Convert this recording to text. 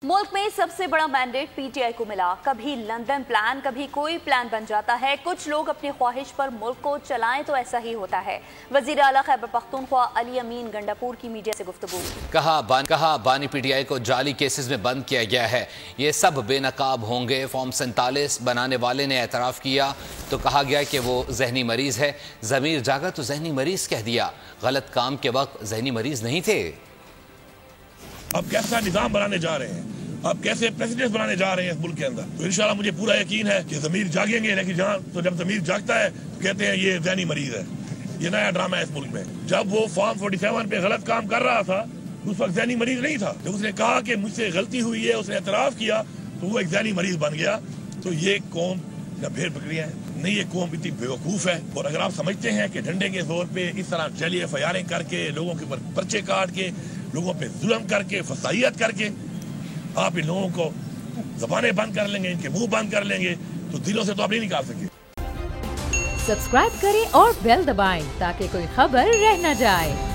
मुल्क में सबसे बड़ा मैंडेट पीटीआई को मिला। कभी लंदन प्लान, कभी कोई प्लान बन जाता है। कुछ लोग अपनी ख्वाहिश पर मुल्क को चलाएं तो ऐसा ही होता है। वजीर आला खैबर पख्तूनख्वा अली अमीन गंडापुर की मीडिया से गुफ्तगू। कहा बानी पीटीआई को जाली केसेस में बंद किया गया है, ये सब बेनकाब होंगे। फॉर्म 47 बनाने वाले ने एतराफ़ किया तो कहा गया कि वो जहनी मरीज है। ज़मीर जागा तो जहनी मरीज कह दिया। गलत काम के वक्त जहनी मरीज नहीं थे। अब कैसा निजाम बनाने जा रहे हैं, अब कैसे प्रेसिडेंट बनाने जा रहे हैं इस मुल्क के अंदर, तो इंशाल्लाह मुझे पूरा यकीन है कि ज़मीर जागेंगे। लेकिन तो जब ज़मीर जागता है तो कहते हैं ये ज़हनी मरीज है। ये नया ड्रामा है इस मुल्क में। जब वो फॉर्म 47 पे गलत काम कर रहा था उस वक्त ज़हनी मरीज नहीं था। जब उसने कहा कि मुझसे गलती हुई है, उसने एतराफ़ किया, तो वो एक ज़हनी मरीज बन गया। तो ये कौम या भेड़ बकरियां है नहीं, ये कौम इतनी बेवकूफ़ है। और अगर आप समझते हैं कि डंडे के जोर पे इस तरह जलिए फयारिंग करके, लोगों के ऊपर पर्चे काट के, लोगों पे जुल्म करके, फसाइयत करके आप इन लोगों को ज़बानें बंद कर लेंगे, इनके मुंह बंद कर लेंगे, तो दिलों से तो आप नहीं निकाल सकेंगे। सब्सक्राइब करें और बेल दबाएं ताकि कोई खबर रह न जाए।